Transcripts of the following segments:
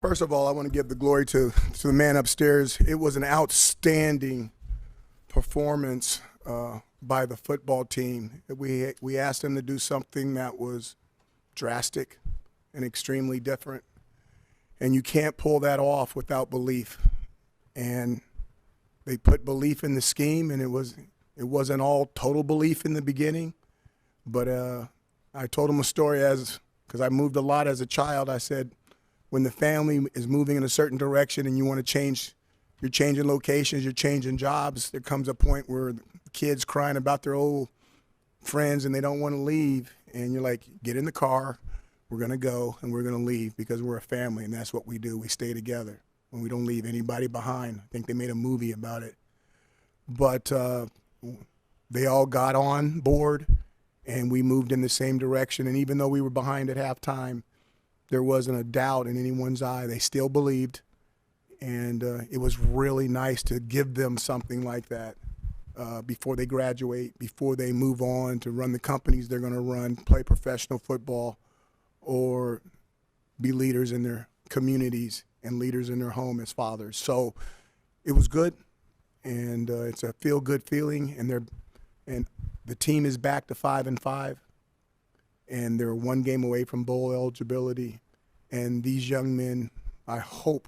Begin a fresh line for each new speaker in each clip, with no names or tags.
First of all, I want to give the glory to the man upstairs. It was an outstanding performance by the football team. We asked them to do something that was drastic and extremely different, and you can't pull that off without belief. And they put belief in the scheme, and it wasn't all total belief in the beginning, but I told them a story because I moved a lot as a child. I said, when the family is moving in a certain direction and you want to change, you're changing locations, you're changing jobs, there comes a point where the kids crying about their old friends and they don't want to leave, and you're like, get in the car, we're going to go and we're going to leave because we're a family, and that's what we do. We stay together when we don't leave anybody behind. I think they made a movie about it. But they all got on board and we moved in the same direction, and even though we were behind at halftime, there wasn't a doubt in anyone's eye. They still believed, and it was really nice to give them something like that before they graduate, before they move on to run the companies they're going to run, play professional football, or be leaders in their communities and leaders in their home as fathers. So it was good, and it's a feel-good feeling, and the team is back to 5-5. And they're one game away from bowl eligibility. And these young men, I hope,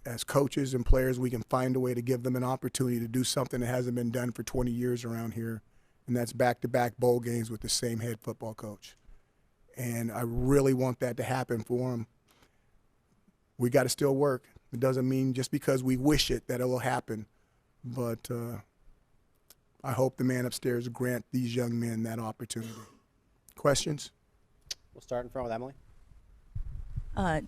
as coaches and players, we can find a way to give them an opportunity to do something that hasn't been done for 20 years around here, and that's back-to-back bowl games with the same head football coach. And I really want that to happen for them. We got to still work. It doesn't mean just because we wish it that it will happen, but I hope the man upstairs grant these young men that opportunity. Questions?
We'll start in front with Emily.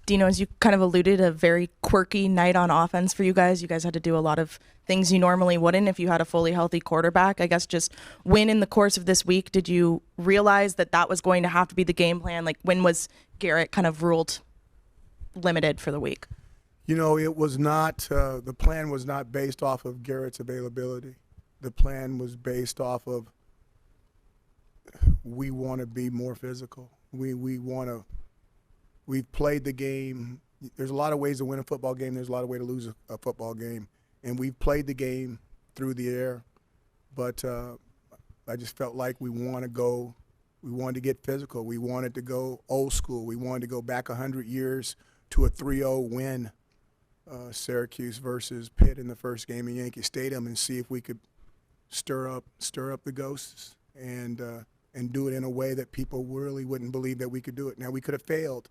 Dino, as you kind of alluded, a very quirky night on offense for you guys. You guys had to do a lot of things you normally wouldn't if you had a fully healthy quarterback. I guess just when in the course of this week did you realize that that was going to have to be the game plan? Like, when was Garrett kind of ruled limited for the week?
You know, it was not, the plan was not based off of Garrett's availability. The plan was based off of we want to be more physical. We've played the game. There's a lot of ways to win a football game. There's a lot of ways to lose a football game. And we've played the game through the air. But I just felt like we wanted to get physical. We wanted to go old school. We wanted to go back 100 years to a 3-0 win, Syracuse versus Pitt in the first game in Yankee Stadium, and see if we could stir up the ghosts and do it in a way that people really wouldn't believe that we could do it. Now, we could have failed,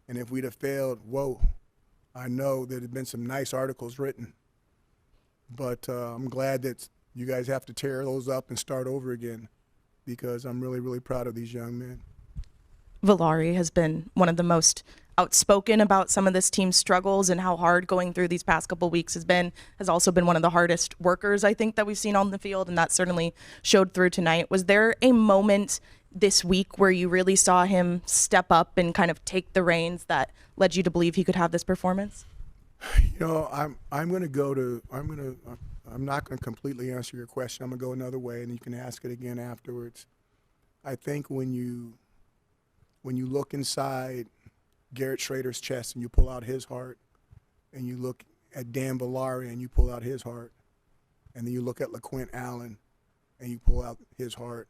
and if we'd have failed, whoa, I know there had been some nice articles written, but I'm glad that you guys have to tear those up and start over again, because I'm really, really proud of these young men.
Valari has been one of the most outspoken about some of this team's struggles and how hard going through these past couple weeks has also been one of the hardest workers, I think, that we've seen on the field, and that certainly showed through tonight. Was there a moment this week where you really saw him step up and kind of take the reins that led you to believe he could have this performance?
You know, I'm not going to completely answer your question. I'm going to go another way, and you can ask it again afterwards. I think when you look inside Garrett Schrader's chest and you pull out his heart, and you look at Dan Valari and you pull out his heart, and then you look at LaQuint Allen and you pull out his heart,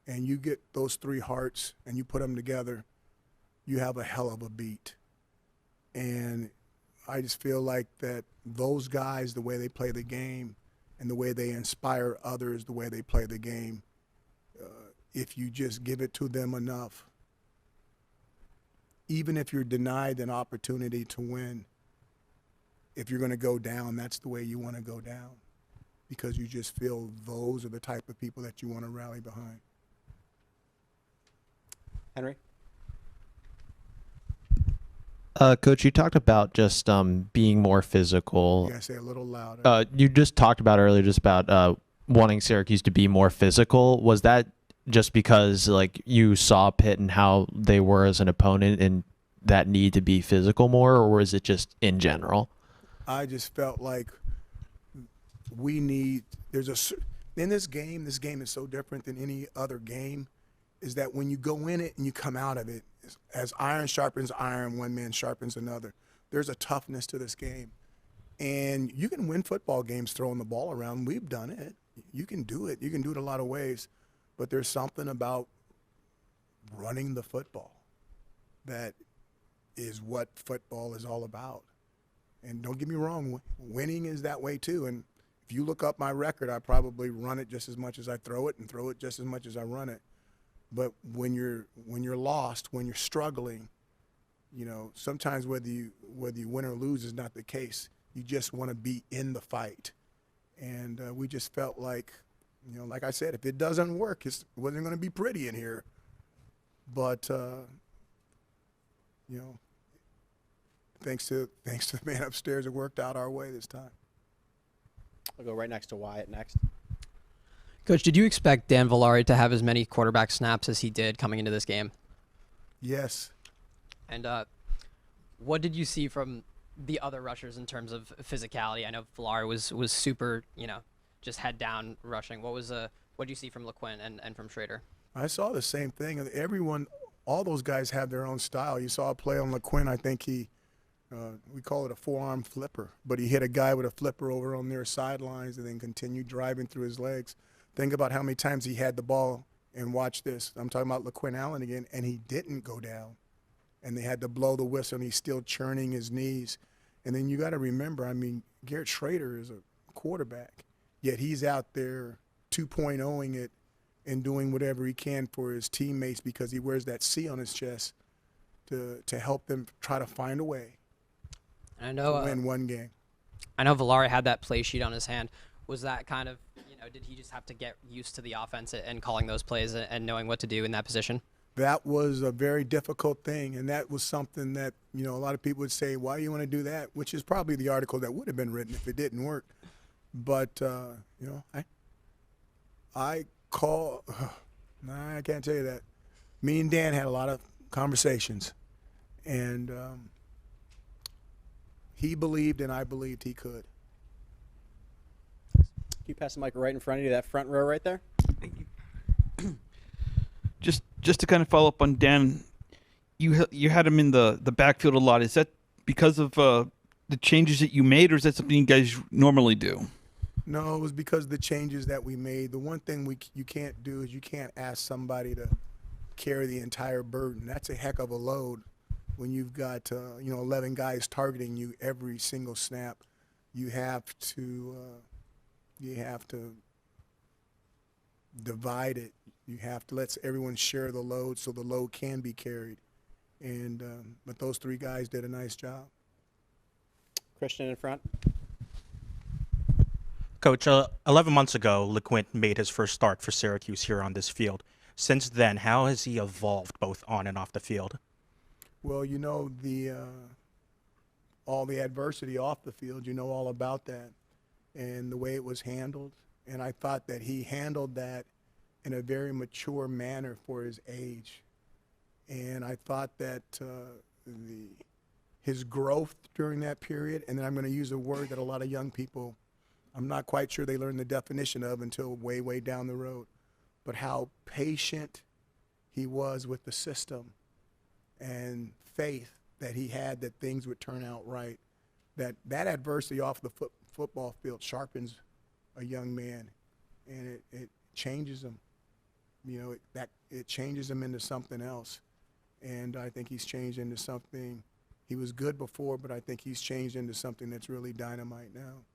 and you get those three hearts and you put them together, you have a hell of a beat. And I just feel like that those guys, the way they play the game and the way they inspire others, the way they play the game, if you just give it to them enough, even if you're denied an opportunity to win, if you're going to go down, that's the way you want to go down, because you just feel those are the type of people that you want to rally behind.
Henry?
Coach, you talked about just being more physical.
You got to say a little louder.
You just talked about earlier just about wanting Syracuse to be more physical. Was that just because like you saw Pitt and how they were as an opponent and that need to be physical more, or was it just in general?
I just felt like in this game is so different than any other game, is that when you go in it and you come out of it, as iron sharpens iron, one man sharpens another. There's a toughness to this game. And you can win football games throwing the ball around. We've done it. You can do it. You can do it a lot of ways. But there's something about running the football that is what football is all about. And don't get me wrong, winning is that way too. And if you look up my record, I probably run it just as much as I throw it and throw it just as much as I run it. But when you're lost, when you're struggling, you know, sometimes whether you win or lose is not the case. You just want to be in the fight. And we just felt like, you know, like I said, if it doesn't work, it wasn't going to be pretty in here. But, you know, thanks to the man upstairs, it worked out our way this time.
I'll go right next to Wyatt next.
Coach, did you expect Dan Villari to have as many quarterback snaps as he did coming into this game?
Yes.
And what did you see from the other rushers in terms of physicality? I know Villari was super, you know, just head down rushing. What do you see from LeQuinn and from Schrader?
I saw the same thing. Everyone, all those guys have their own style. You saw a play on LeQuinn. I think we call it a forearm flipper, but he hit a guy with a flipper over on their sidelines and then continued driving through his legs. Think about how many times he had the ball, and watch this. I'm talking about LeQuinn Allen again, and he didn't go down. And they had to blow the whistle, and he's still churning his knees. And then you got to remember, I mean, Garrett Schrader is a quarterback, yet he's out there 2.0ing it and doing whatever he can for his teammates because he wears that C on his chest to help them try to find a way
I know
to win one game.
I know Villari had that play sheet on his hand. Was that kind of, you know, did he just have to get used to the offense and calling those plays and knowing what to do in that position?
That was a very difficult thing, and that was something that, you know, a lot of people would say, why do you want to do that? Which is probably the article that would have been written if it didn't work. But, you know, I can't tell you that. Me and Dan had a lot of conversations, and he believed and I believed he could.
Can you pass the mic right in front of you, that front row right there?
Thank you. Just to kind of follow up on Dan, you had him in the backfield a lot. Is that because of the changes that you made, or is that something you guys normally do?
No, it was because of the changes that we made. The one thing you can't do is you can't ask somebody to carry the entire burden. That's a heck of a load when you've got 11 guys targeting you every single snap. You have to divide it. You have to let everyone share the load so the load can be carried. And but those three guys did a nice job.
Christian in front.
Coach, 11 months ago, LeQuinn made his first start for Syracuse here on this field. Since then, how has he evolved both on and off the field?
Well, you know, all the adversity off the field, you know all about that and the way it was handled. And I thought that he handled that in a very mature manner for his age. And I thought that his growth during that period, and then I'm going to use a word that a lot of young people, I'm not quite sure they learn the definition of until way, way down the road, but how patient he was with the system and faith that he had that things would turn out right. That adversity off the football field sharpens a young man, and it changes him. You know, it changes him into something else. And I think he's changed into something. He was good before, but I think he's changed into something that's really dynamite now.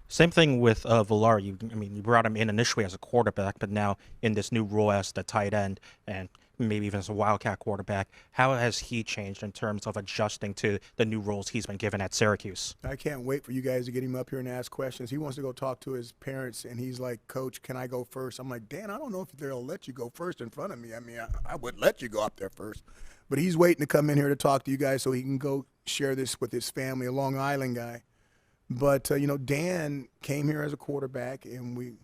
Same thing with Villari. You brought him in initially as a quarterback, but now in this new role as the tight end and maybe even as a wildcat quarterback. How has he changed in terms of adjusting to the new roles he's been given at Syracuse?
I can't wait for you guys to get him up here and ask questions. He wants to go talk to his parents, and he's like, Coach, can I go first? I'm like, Dan, I don't know if they'll let you go first in front of me. I mean, I would let you go up there first. But he's waiting to come in here to talk to you guys so he can go share this with his family, a Long Island guy. But, Dan came here as a quarterback, and we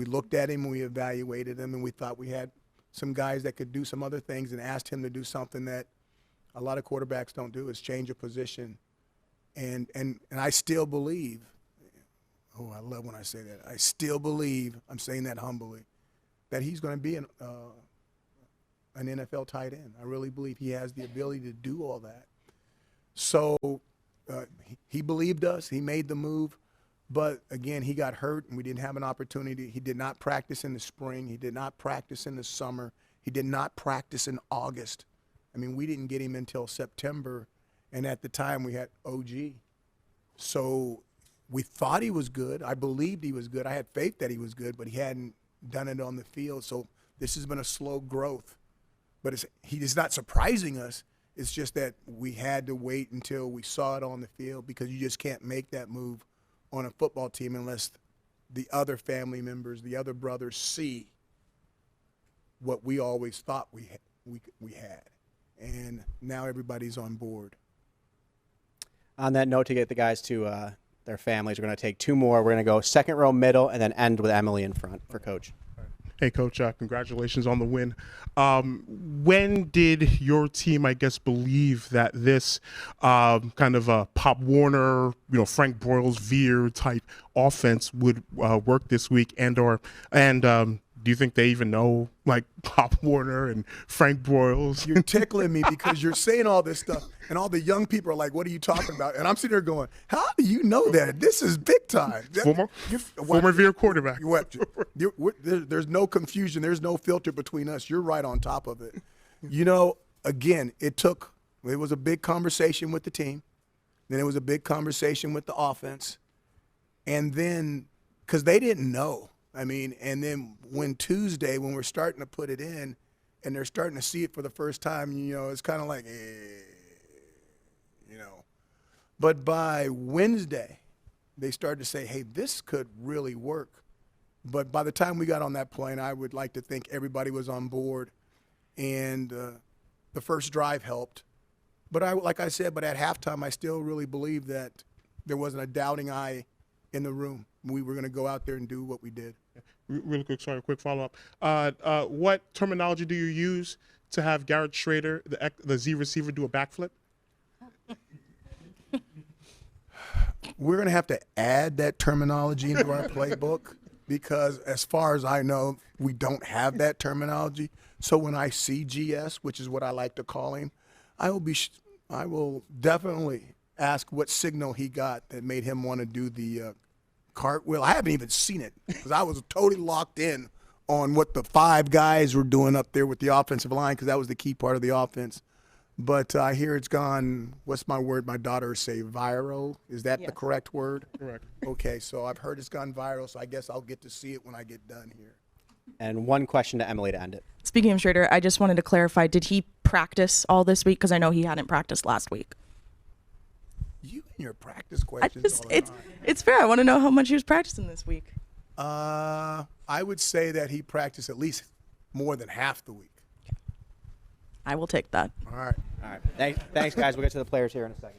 looked at him and we evaluated him, and we thought we had some guys that could do some other things, and asked him to do something that a lot of quarterbacks don't do, is change a position. And I still believe, I love when I say that, I still believe, I'm saying that humbly, that he's going to be an NFL tight end. I really believe he has the ability to do all that. So he believed us. He made the move. But, again, he got hurt, and we didn't have an opportunity. He did not practice in the spring. He did not practice in the summer. He did not practice in August. I mean, we didn't get him until September, and at the time we had OG. So we thought he was good. I believed he was good. I had faith that he was good, but he hadn't done it on the field. So this has been a slow growth. But he is not surprising us. It's just that we had to wait until we saw it on the field, because you just can't make that move on a football team unless the other family members, the other brothers see what we always thought we had. And now everybody's on board.
On that note, to get the guys to their families, we're going to take two more. We're going to go second row middle and then end with Emily in front for Coach.
Hey, Coach, congratulations on the win. When did your team, I guess, believe that this kind of Pop Warner, Frank Broyles, Veer type offense would work this week? And do you think they even know, like, Pop Warner and Frank Broyles?
You're tickling me because you're saying all this stuff, and all the young people are like, what are you talking about? And I'm sitting there going, how do you know that? This is big time.
Former Veer quarterback.
There's no confusion. There's no filter between us. You're right on top of it. Again, it was a big conversation with the team. Then it was a big conversation with the offense. And then, because they didn't know. And then when Tuesday, when we're starting to put it in and they're starting to see it for the first time, it's kind of like, But by Wednesday, they started to say, hey, this could really work. But by the time we got on that plane, I would like to think everybody was on board. And the first drive helped. But like I said, at halftime, I still really believe that there wasn't a doubting eye in the room. We were going to go out there and do what we did.
Really quick, quick follow-up. What terminology do you use to have Garrett Schrader, the Z receiver, do a backflip?
We're going to have to add that terminology into our playbook, because as far as I know, we don't have that terminology. So when I see GS, which is what I like to call him, I will definitely ask what signal he got that made him want to do the cartwheel. I haven't even seen it, because I was totally locked in on what the five guys were doing up there with the offensive line, because that was the key part of the offense. But I hear it's gone, what's my word my daughters say, viral? Is that the correct word?
Correct.
Okay, so I've heard it's gone viral, so I guess I'll get to see it when I get done here.
And one question to Emily to end it.
Speaking of Schrader, I just wanted to clarify, did he practice all this week? Because I know he hadn't practiced last week.
You and your practice questions all the time.
It's fair. I want to know how much he was practicing this week.
I would say that he practiced at least more than half the week.
I will take that.
All right.
All right. Thanks, guys. We'll get to the players here in a second.